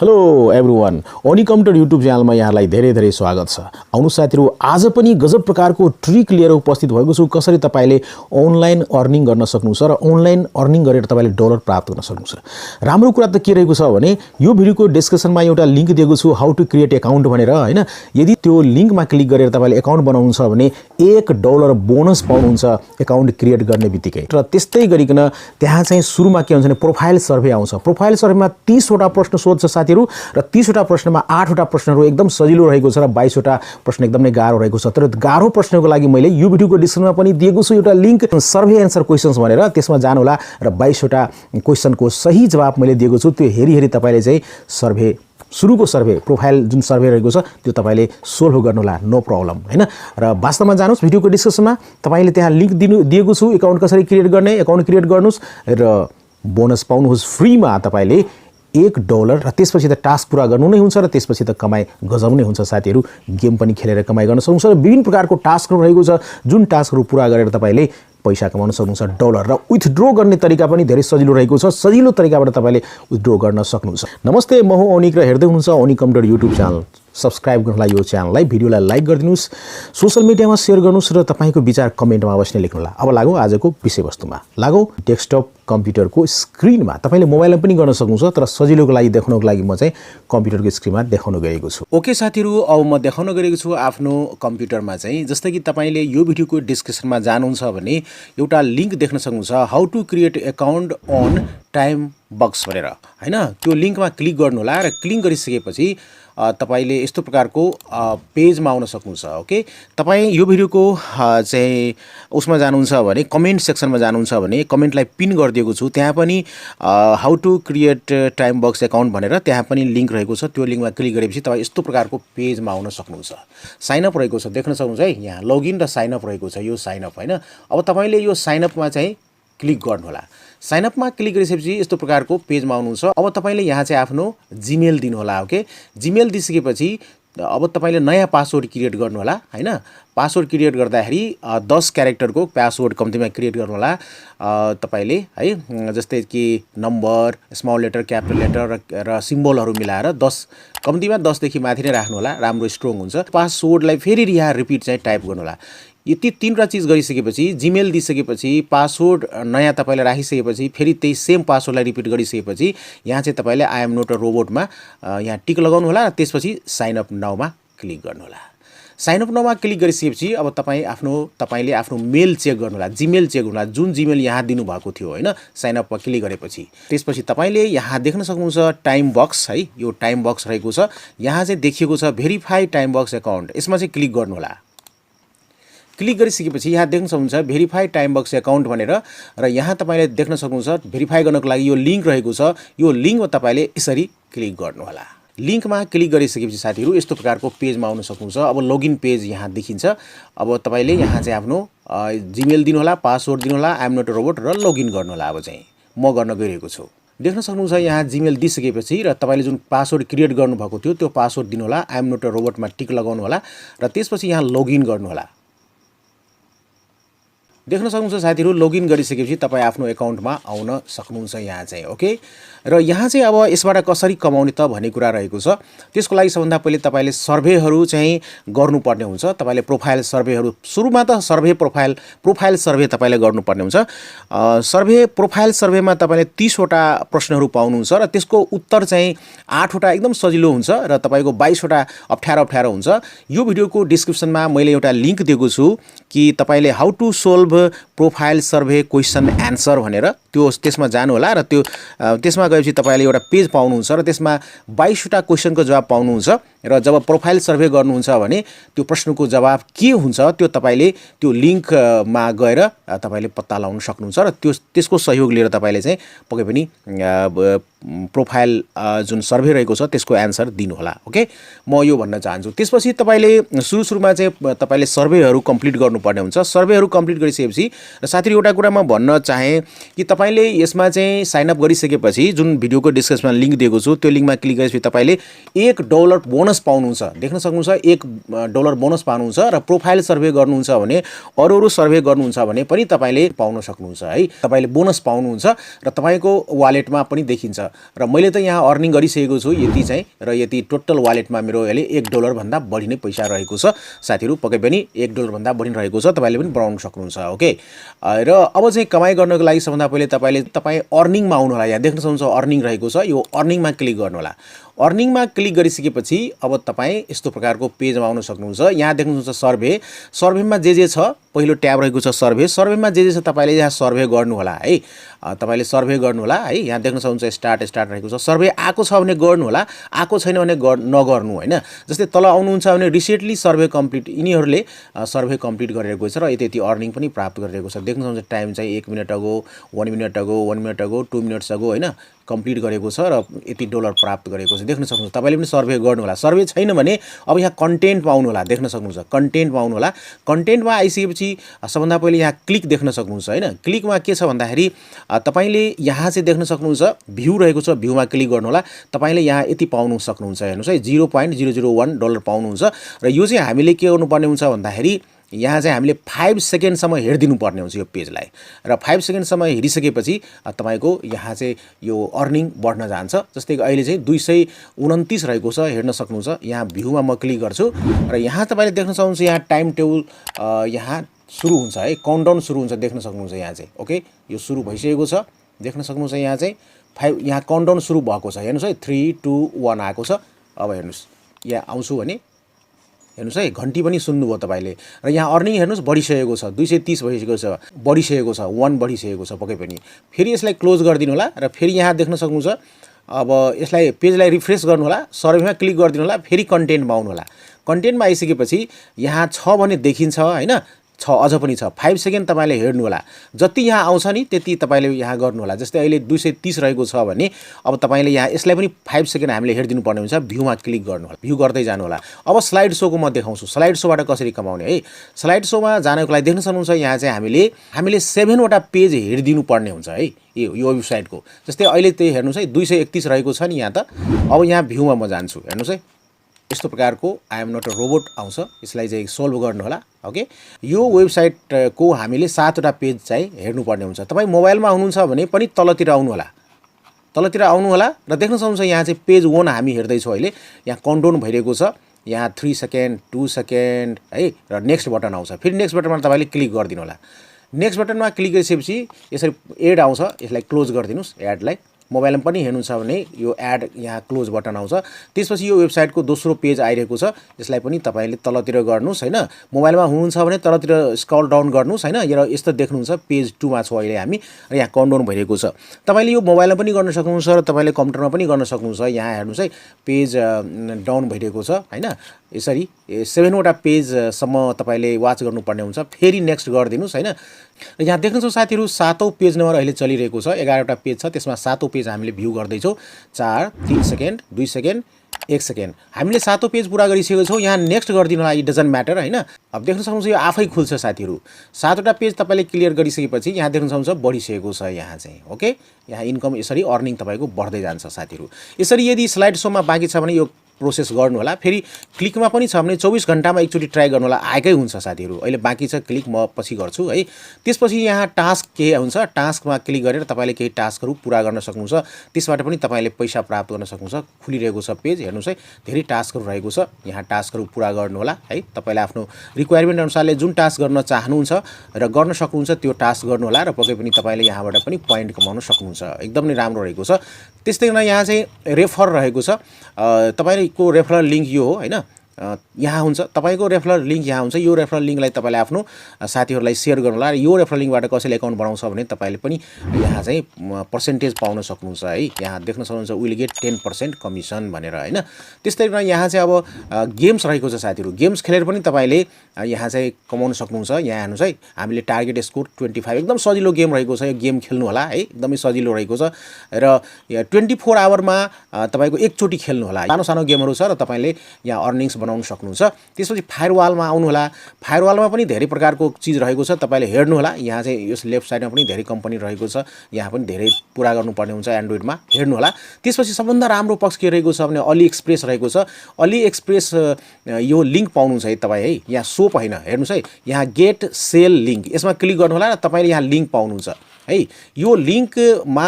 Hello everyone, ओनिकम्प्युटर YouTube च्यानलमा यहाँलाई धेरै धेरै स्वागत छ। आउनुहोस् साथीहरु, आज पनि गजब प्रकारको ट्रिक लिएर उपस्थित भएको छु। कसरी तपाईले अनलाइन अर्निङ गर्न सक्नुहुन्छ र अनलाइन अर्निङ गरेर तपाईले डलर प्राप्त गर्न सक्नुहुन्छ। राम्रो कुरा त के रहेको छ भने यो भिडियोको डिस्क्रिप्सनमा एउटा लिंक दिएको छु, हाउ टु क्रिएट अकाउन्ट भनेर, हैन। यदि त्यो लिंकमा क्लिक गरेर तपाईले अकाउन्ट बनाउनुहुन्छ भने $1 बोनस पाउनुहुन्छ अकाउन्ट क्रिएट गर्ने बित्तिकै। र त्यस्तै गरिकन त्यहाँ चाहिँ सुरुमा के हुन्छ भने प्रोफाइल सर्भे आउँछ। प्रोफाइल सर्भेमा 30 वटा प्रश्न सोध्छ साथीहरु, र 30 वटा प्रश्नमा 8 वटा प्रश्नहरु एकदम सजिलो रहेको छ र 22 वटा प्रश्न एकदमै गाह्रो रहेको छ। तर गाह्रो प्रश्नको लागि मैले यो भिडियोको डिस्क्रिप्सनमा पनि दिएको छु एउटा लिंक, सर्भे एन्सर क्वेशन्स भनेर, त्यसमा जानु होला र 22 वटा क्वेशनको सही जवाफ मैले दिएको छु। त्यो हेरी तपाईले चाहिँ सर्भे, सुरुको सर्भे, प्रोफाइल जुन सर्भे रहेको छ त्यो तपाईले सोल्भ गर्नुहोला, नो प्रब्लम, हैन। र वास्तवमा जानुस् भिडियोको डिस्क्रिप्सनमा, तपाईले त्यहाँ लिंक दिएको छु, अकाउन्ट कसरी क्रिएट गर्ने, अकाउन्ट क्रिएट गर्नुस् र बोनस पाउनुहोस् फ्रीमा तपाईले $1। र त्यसपछि त टास्क पूरा गर्नु नै हुन्छ र त्यसपछि त कमाई गजब नै हुन्छ साथीहरु। गेम पनि खेलेर कमाई गर्न सक्नुहुन्छ र विभिन्न प्रकारको टास्कहरु रहेको छ, जुन टास्कहरु पूरा गरेर तपाईले पैसा कमाउन सक्नुहुन्छ डलर। र विथड्रो गर्ने तरिका पनि धेरै सजिलो रहेको छ, सजिलो तरिकाबाट तपाईले विथड्रो गर्न सक्नुहुन्छ। नमस्ते, म हो ओनिक र हेर्दै हुनुहुन्छ ओनिक कम्प्युटर युट्युब च्यानल। सब्स्क्राइब गर्नुलाई यो च्यानललाई, भिडियोलाई लाइक गरिदिनुस्, सोशल मिडियामा शेयर गर्नुस् र तपाईको विचार कमेन्टमा अवश्य नै लेख्नुहोला। अब लागौं आजको विषयवस्तुमा। लागौं डेस्कटप कम्प्युटरको स्क्रिनमा। तपाईले मोबाइलमा पनि गर्न सक्नुहुन्छ, तर सजिलोको लागि देखाउनको लागि म चाहिँ कम्प्युटरको स्क्रिनमा देखाउन गएको छु। ओके साथीहरु, अब म देखाउन गएको छु आफ्नो कम्प्युटरमा चाहिँ। जस्तै कि तपाईले यो भिडियोको डिस्क्रिप्सनमा जानुहुन्छ भने एउटा लिंक देख्न सक्नुहुन्छ, how to create account on TimeBucks भनेर, हैन। त्यो लिंकमा क्लिक गर्नु होला र क्लिक गरिसकेपछि तपाईले यस्तो प्रकारको पेजमा आउन सक्नुहुन्छ। ओके, तपाई यो भिडियोको चाहिँ उसमा जानुहुन्छ भने कमेन्ट सेक्सनमा जानुहुन्छ भने कमेन्टलाई पिन गरिदिएको छु, त्यहाँ पनि हाउ टु क्रिएट टाइमबक्स अकाउन्ट भनेर त्यहाँ पनि लिंक रहेको छ। त्यो लिंकमा क्लिक गरेपछि तपाई यस्तो प्रकारको पेजमा आउन सक्नुहुन्छ। साइन अप रहेको छ, देख्न सक्नुहुन्छ है, यहाँ लगइन र साइन अप रहेको छ, यो साइन अप, हैन। अब तपाईले यो साइन अपमा चाहिँ क्लिक गर्नु होला। साइन अपमा क्लिक गरिसकेपछि यस्तो प्रकारको पेजमा आउनुहुन्छ। अब तपाईले यहाँ चाहिँ आफ्नो जीमेल दिनु होला। ओके, जीमेल दिइसकेपछि अब तपाईले नयाँ पासवर्ड क्रिएट गर्नु होला, हैन। पासवर्ड क्रिएट गर्दाखेरि 10 क्यारेक्टरको पासवर्ड कम्तीमा क्रिएट गर्नु होला तपाईले, है। जस्तै कि number, small letter, capital letter र सिम्बलहरु मिलाएर 10, कम्तीमा 10 देखि माथि नै राख्नु होला, राम्रो स्ट्रङ हुन्छ। पासवर्डलाई फेरि यहाँ रिपिट चाहिँ टाइप गर्नु होला। यति तीनवटा चीज गरिसकेपछि, जीमेल दिइसकेपछि, पासवर्ड नयाँ तपाईले राखिसकेपछि, फेरि त्यही सेम पासवर्डलाई रिपिट गरिसकेपछि यहाँ चाहिँ तपाईले आई एम नोट अ रोबोटमा यहाँ टिक लगाउनु होला र त्यसपछि साइन अप नाउमा क्लिक गर्नु होला। साइन अप नाउमा क्लिक गरिसकेपछि अब तपाईले आफ्नो मेल चेक गर्नु होला, जीमेल चेक गर्नु होला, जुन जीमेल यहाँ दिनु भएको थियो, हैन। साइन अपमा क्लिक गरेपछि त्यसपछि तपाईले यहाँ देख्न सक्नुहुन्छ टाइमबक्स, है। यो टाइमबक्स रहेको छ, यहाँ चाहिँ देखिएको छ भेरिफाई टाइमबक्स अकाउन्ट, यसमा चाहिँ क्लिक गर्नु होला। क्लिक गरिसकेपछि यहाँ देख्न सक्नुहुन्छ भेरिफाई टाइमबक्स अकाउन्ट भनेर, र यहाँ तपाईले देख्न सक्नुहुन्छ भेरिफाई गर्नको लागि यो लिंक रहेको छ। यो लिंकमा तपाईले यसरी क्लिक गर्नु होला। लिंकमा क्लिक गरिसकेपछि साथीहरु यस्तो प्रकारको पेजमा आउन सक्नुहुन्छ। अब लगइन पेज यहाँ देखिन्छ। अब तपाईले यहाँ चाहिँ आफ्नो जीमेल दिनु होला, पासवर्ड दिनु होला, I am not a robot र लगइन गर्नु होला। अब चाहिँ म गर्न गइरहेको छु। देख्न सक्नुहुन्छ यहाँ जीमेल दिइसकेपछि र तपाईले जुन पासवर्ड क्रिएट गर्नुभएको थियो त्यो पासवर्ड दिनु होला, आई एम नोट अ रोबोटमा टिक लगाउनु होला र त्यसपछि यहाँ लगइन गर्नु होला। देख्न सक्नुहुन्छ साथीहरु, लगइन गरिसकेपछि तपाई आफ्नो अकाउन्टमा आउन सक्नुहुन्छ यहाँ चाहिँ। ओके, र यहाँ चाहिँ अब यसबाट कसरी कमाउने त भन्ने कुरा रहेको छ। त्यसको लागि सबभन्दा पहिले तपाईले सर्भेहरु चाहिँ गर्नुपर्ने हुन्छ। तपाईले प्रोफाइल सर्भेहरु, सुरुमा त प्रोफाइल सर्भे तपाईले गर्नुपर्ने हुन्छ। सर्भे प्रोफाइल सर्भेमा तपाईले 30 वटा प्रश्नहरु पाउनुहुन्छ र त्यसको उत्तर चाहिँ 8 वटा एकदम सजिलो हुन्छ र तपाईको 22 वटा अप्ठ्यारो हुन्छ। यो भिडियोको डिस्क्रिप्सनमा मैले एउटा लिंक दिएको छु कि तपाईले how to solve profile survey question answer भनेर, त्यसमा जानु होला र त्यसमा गएपछि तपाईले एउटा पेज पाउनुहुन्छ र त्यसमा 22 वटा क्वेशनको जवाब पाउनुहुन्छ। र जब प्रोफाइल सर्भे गर्नुहुन्छ भने त्यो प्रश्नको जवाब के हुन्छ त्यो तपाईले त्यो लिंकमा गएर तपाईले पत्ता लगाउन सक्नुहुन्छ र त्यसको सहयोग लिएर तपाईले चाहिँ पक्कै पनि प्रोफाइल जुन सर्भे रहेको छ त्यसको एन्सर दिनु होला। ओके, म यो भन्न चाहन्छु। त्यसपछि तपाईले सुरुमा चाहिँ तपाईले सर्भेहरु कम्प्लिट गर्नुपर्ने हुन्छ। सर्भेहरु कम्प्लिट गरिसकेपछि र साथीहरु एउटा कुरा म भन्न चाहे कि तपाईले यसमा चाहिँ साइन अप गरिसकेपछि जुन भिडियोको डिस्क्रिप्सनमा लिंक दिएको छु त्यो लिंकमा क्लिक गरेपछि तपाईले $1 बोनस पाउनुहुन्छ। देख्न सक्नुहुन्छ $1 बोनस पाउनुहुन्छ र प्रोफाइल सर्भे गर्नुहुन्छ भने अरु सर्भे गर्नुहुन्छ भने पनि तपाईले पाउन सक्नुहुन्छ, है। तपाईले बोनस पाउनुहुन्छ र तपाईको वालेटमा पनि देखिन्छ। र मैले त यहाँ अर्निङ गरिसकेको छु यति चाहिँ र यति टोटल वालेटमा मेरो अहिले $1 भन्दा बढी नै पैसा रहेको छ साथीहरु पक्कै पनि $1 भन्दा बढी रहेको छ तपाईले पनि बनाउन सक्नुहुन्छ ओके र अब चाहिँ कमाई गर्नको लागि सबभन्दा पहिले तपाई अर्निङमा आउनु होला यहाँ देख्न सक्नुहुन्छ अर्निङ रहेको छ यो अर्निङमा क्लिक गर्नु होला अर्निङमा क्लिक गरिसकेपछि अब तपाई यस्तो प्रकारको पेजमा आउन सक्नुहुन्छ यहाँ देख्नुहुन्छ सर्भेमा जे छ पहिलो ट्याब रहेको छ सर्भेमा जे छ तपाईले यहाँ सर्भे गर्नु होला है तपाईले सर्भे गर्नु होला है यहाँ देख्न सक्नुहुन्छ स्टार्ट रहेको छ सर्भे आको छ भने गर्नु होला आको छैन भने नगर्नु हैन जस्तै तल आउनुहुन्छ भने रिसेन्टली सर्भे कम्प्लिट यिनीहरुले सर्भे कम्प्लिट गरेको छ र यति अर्निङ पनि प्राप्त गरिरहेको छ देख्न सक्नुहुन्छ टाइम चाहिँ 1 मिनेट अगो 1 मिनेट अगो 2 मिनेट्स अगो हैन कम्प्लिट गरेको छ र यति $, प्राप्त गरेको छ देख्न सक्नुहुन्छ तपाईले पनि सर्भे गर्नु होला सर्भे छैन भने अब यहाँ कन्टेन्टमा आउनु होला देख्न सक्नुहुन्छ कन्टेन्टमा आउनु होला कन्टेन्टमा आइसकेपछि सबभन्दा पहिले यहाँ क्लिक देख्न सक्नुहुन्छ हैन क्लिकमा के छ भन्दाखेरि तपाईले यहाँ चाहिँ देख्न सक्नुहुन्छ भ्यू रहेको छ भ्यूमा क्लिक गर्नु होला तपाईले यहाँ यति पाउन सक्नुहुन्छ हेर्नुस् है $0.001 पाउनुहुन्छ र यो चाहिँ हामीले के गर्नुपर्ने हुन्छ भन्दाखेरि यहाँ चाहिँ हामीले 5 सेकेन्डसम्म हेर्दिनु पर्ने हुन्छ यो पेजलाई र 5 सेकेन्डसम्म हेरिसकेपछि तपाईको यहाँ चाहिँ यो अर्निङ बढ्न जान्छ जस्तै अहिले चाहिँ 229 रहेको छ हेर्न सक्नुहुन्छ यहाँ भ्यूमा म क्लिक गर्छु र यहाँ तपाईले देख्न सक्नुहुन्छ यहाँ टाइम टेबल यहाँ सुरु हुन्छ है काउन्टडाउन सुरु हुन्छ देख्न सक्नुहुन्छ यहाँ चाहिँ ओके यो सुरु भइसकेको छ देख्न सक्नुहुन्छ यहाँ चाहिँ 5 यहाँ काउन्टडाउन सुरु भएको छ हेर्नुस् है 3 2 1 आएको छ अब हेर्नुस् यहाँ आउँछु भने हेर्नुस् है घण्टी पनि सुन्नुभयो तपाईले र यहाँ अर्निङ हेर्नुस् बढिसकेको छ 230 भइसकेको छ बढिसकेको छ 1 बढिसकेको छ पक्कै पनि फेरि यसलाई क्लोज गरिदिनु होला र फेरि यहाँ देख्न सक्नुहुन्छ अब यसलाई पेजलाई रिफ्रेश गर्नु होला सर्भेमा क्लिक गरिदिनु होला फेरि कन्टेन्टमा आउनु होला कन्टेन्टमा आइसकेपछि यहाँ छ भने देखिन्छ हैन छ अझ पनि छ 5 सेकेन्ड तपाईले हेर्नु होला जति यहाँ आउँछ नि त्यति तपाईले यहाँ गर्नु होला जस्तै अहिले 230 रहेको छ भने अब तपाईले यहाँ यसलाई पनि 5 सेकेन्ड हामीले हेर्दिनु पर्ने हुन्छ भ्यूमा क्लिक गर्नु होला भ्यू गर्दै जानु होला अब स्लाइड शोको म देखाउँछु स्लाइड शोबाट कसरी कमाउने है स्लाइड शोमा जानको लागि देख्न सक्नुहुन्छ यहाँ चाहिँ हामीले 7 वटा पेज हेर्दिनु पर्ने हुन्छ है यो वेबसाइटको जस्तै अहिले त्यही हेर्नुस् है 231 रहेको छ नि यहाँ त अब यहाँ भ्यूमा म जान्छु हेर्नुस् है यस्तो प्रकारको I am not a robot आउँछ यसलाई चाहिँ सोल्भ गर्नु होला ओके यो वेबसाइटको हामीले 7 वटा पेज चाहिँ हेर्नु पर्ने हुन्छ तपाई मोबाइलमा हुनुहुन्छ भने पनि तलतिर आउनु होला र देख्न सक्नुहुन्छ यहाँ चाहिँ पेज 1 हामी हेर्दै छौं अहिले यहाँ काउन्टडाउन भइरहेको छ यहाँ 3 सेकेन्ड 2 सेकेन्ड है र नेक्स्ट बटन आउँछ फेरि नेक्स्ट बटनमा तपाईले क्लिक गर्दिनु होला नेक्स्ट बटनमा क्लिक गरिसकेपछि यसरी एड आउँछ यसलाई क्लोज गरिदिनुस् एडलाई मोबाइलमा पनि हेर्नु छ भने यो एड यहाँ क्लोज बटन आउँछ त्यसपछि यो वेबसाइटको दोस्रो पेज आइरहेको छ यसलाई पनि तपाईले तलतिर गर्नुस् हैन मोबाइलमा हुनुहुन्छ भने तलतिर स्क्रल डाउन गर्नुस् हैन र यस्तो देख्नुहुन्छ पेज 2 मा छ अहिले हामी र यहाँ काउन्टडाउन भइरहेको छ तपाईले यो मोबाइलमा पनि गर्न सक्नुहुन्छ र तपाईले कम्प्युटरमा पनि गर्न सक्नुहुन्छ यहाँ हेर्नुस् है पेज डाउन भइरहेको छ हैन यसरी 7 वटा पेज सम्म तपाईले वाच गर्नुपर्ने हुन्छ फेरि नेक्स्ट गरिदिनुस् हैन यहाँ देख्न सक्नुहुन्छ साथीहरु 7औं पेज नम्बर अहिले चलिरहेको छ 11 वटा पेज छ त्यसमा 7औं पेज हामीले भ्यू गर्दै छौं 4 3 सेकेन्ड 2 सेकेन्ड 1 सेकेन्ड हामीले 7औं पेज पूरा गरिसकेको छौं यहाँ नेक्स्ट गर्दिनु होला इट डजन्ट म्याटर हैन अब देख्न सक्नुहुन्छ यो आफै खुल्छ साथीहरु 7 वटा पेज तपाईले क्लियर गरिसकेपछि यहाँ देख्न सक्नुहुन्छ बढिसकेको छ यहाँ चाहिँ ओके यहाँ इन्कम यसरी अर्निङ तपाईको बढ्दै जान्छ साथीहरु यसरी यदि स्लाइड शोमा बाँकी छ भने यो प्रोसेस गर्नु होला फेरि क्लिकमा पनि छ भने 24 घण्टामा एकचोटी ट्राई गर्नु होला आएकै हुन्छ साथीहरु अहिले बाँकी छ क्लिक म पछि गर्छु है त्यसपछि यहाँ टास्क के हुन्छ टास्कमा क्लिक गरेर तपाईले केही टास्कहरु पूरा गर्न सक्नुहुन्छ त्यसबाट पनि तपाईले पैसा प्राप्त गर्न सक्नुहुन्छ खुलिरहेको छ पेज हेर्नुस् है धेरै टास्कहरु रहेको छ यहाँ टास्कहरु पूरा गर्नु होला है तपाईले आफ्नो रिक्वायरमेन्ट अनुसारले जुन टास्क गर्न चाहनुहुन्छ र गर्न सक्नुहुन्छ त्यो टास्क गर्नु होला र पक्कै पनि तपाईले यहाँबाट पनि पोइन्ट कमाउन सक्नुहुन्छ एकदम नै राम्रो रहेको छ त्यस्तै गरी यहाँ चाहिँ रेफर रहेको छ तपाईको रेफरल लिंक यो हो हैन यहाँ हुन्छ तपाईको रेफरल लिंक यहाँ हुन्छ यो रेफरल लिंकलाई तपाईले आफ्नो साथीहरुलाई शेयर गर्नु होला र यो रेफरल लिंकबाट कसैले अकाउन्ट बनाउँछ भने तपाईले पनि यहाँ चाहिँ पर्सेन्टेज पाउन सक्नुहुन्छ है यहाँ देख्न सक्नुहुन्छ विल गेट 10% कमिसन भनेर हैन त्यस्तै गरी यहाँ चाहिँ अब गेम्स रहेको छ साथीहरु गेम्स खेलेर पनि तपाईले यहाँ चाहिँ कमाउन सक्नुहुन्छ यहाँ हेर्नुस् है हामीले टार्गेट स्कोर 25 एकदम सजिलो गेम रहेको छ यो गेम खेल्नु होला है एकदमै सजिलो रहेको छ र 24 आवरमा तपाईको एकचोटी खेल्नु होला सानो सानो गेमहरु छ र तपाईले यहाँ अर्निङ्स बनाउन सक्नुहुन्छ त्यसपछि फायरवालमा आउनु होला फायरवालमा पनि धेरै प्रकारको चीज रहेको छ तपाईले हेर्नु होला यहाँ चाहिँ यस लेफ्ट साइडमा पनि धेरै कम्पनी रहेको छ यहाँ पनि धेरै पूरा गर्नुपर्ने हुन्छ एन्ड्रोइडमा हेर्नु होला त्यसपछि सबभन्दा राम्रो पक्ष के रहेको छ भने अली एक्सप्रेस रहेको छ अली एक्सप्रेस यो लिंक पाउनुहुन्छ है तपाई है यहाँ सोप हैन हेर्नुस् है यहाँ गेट सेल लिंक यसमा क्लिक गर्नु होला र तपाईले यहाँ लिंक पाउनुहुन्छ है। यो लिङ्कमा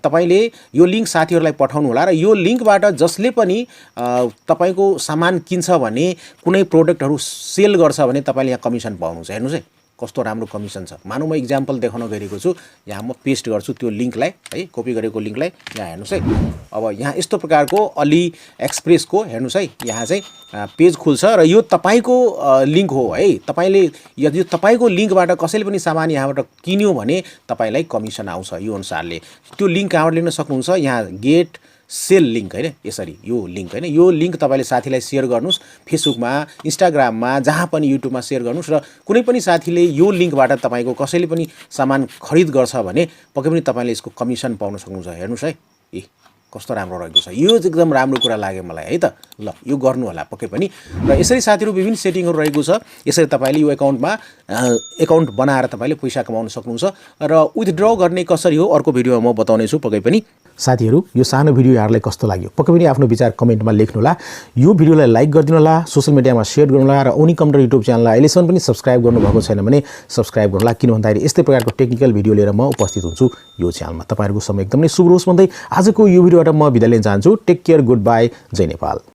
तपाईले यो लिङ्क साथीहरूलाई पठाउनु होला र यो लिङ्कबाट जसले पनि तपाईको सामान किन्छ भने कुनै प्रोडक्टहरू सेल गर्छ भने तपाईले यहाँ कमिसन पाउनुहुन्छ। हेर्नुस् है कस्तो राम्रो कमिसन छ। मानौ म इक्जाम्पल देखाउन गइरहेको छु, यहाँ म पेस्ट गर्छु त्यो लिङ्कलाई है, कपी गरेको लिङ्कलाई यहाँ हेर्नुस् है। अब यहाँ यस्तो प्रकारको अली एक्सप्रेसको हेर्नुस् है, यहाँ चाहिँ पेज खुल्छ र यो तपाईको लिङ्क हो है। तपाईले यदि तपाईको लिङ्कबाट कसैले पनि सामान यहाँबाट किन्यो भने तपाईलाई कमिसन आउँछ। यो अनुसारले त्यो लिङ्क कहाँबाट लिन सक्नुहुन्छ, यहाँ गेट सेल लिङ्क हैन, यसरी यो लिङ्क हैन, यो लिङ्क तपाईले साथीलाई सेयर गर्नुस्, फेसबुकमा, इन्स्टाग्राममा, जहाँ पनि युट्युबमा सेयर गर्नुस् र कुनै पनि साथीले यो लिङ्कबाट तपाईको कसैले पनि सामान खरिद गर्छ भने पक्कै पनि तपाईले यसको कमिसन पाउन सक्नुहुन्छ। हेर्नुस् है, ए कस्तो राम्रो रहेको छ। यो एकदम राम्रो कुरा लाग्यो मलाई है त। ल यो गर्नु होला पक्कै पनि। र यसरी साथीहरु विभिन्न सेटिङहरु रहेको छ। यसरी तपाईले यो अकाउन्टमा अकाउन्ट बनाएर तपाईले पैसा कमाउन सक्नुहुन्छ र विथड्र गर्ने कसरी हो अर्को भिडियोमा म बताउने छु पक्कै पनि। साथीहरु यो सानो भिडियो यहाँलाई कस्तो लाग्यो पक्कै पनि आफ्नो विचार कमेन्टमा लेख्नु होला। यो भिडियोलाई लाइक गरिदिनु होला, सोशल मिडियामा शेयर गर्नु होला र ओनिक कम्प्युटर युट्युब च्यानललाई अहिलेसम्म पनि सब्स्क्राइब गर्नुभएको छैन भने सब्स्क्राइब गर्नु होला। किन भन्दाखेरि यस्तै प्रकारको टेक्निकल भिडियो लिएर म उपस्थित हुन्छु यो च्यानलमा। तपाईहरुको समय एकदमै शुभ होस् भन्दै आजको यो भिडियोबाट म बिदा लिन चाहन्छु। Take care, good by, Jay Nepal.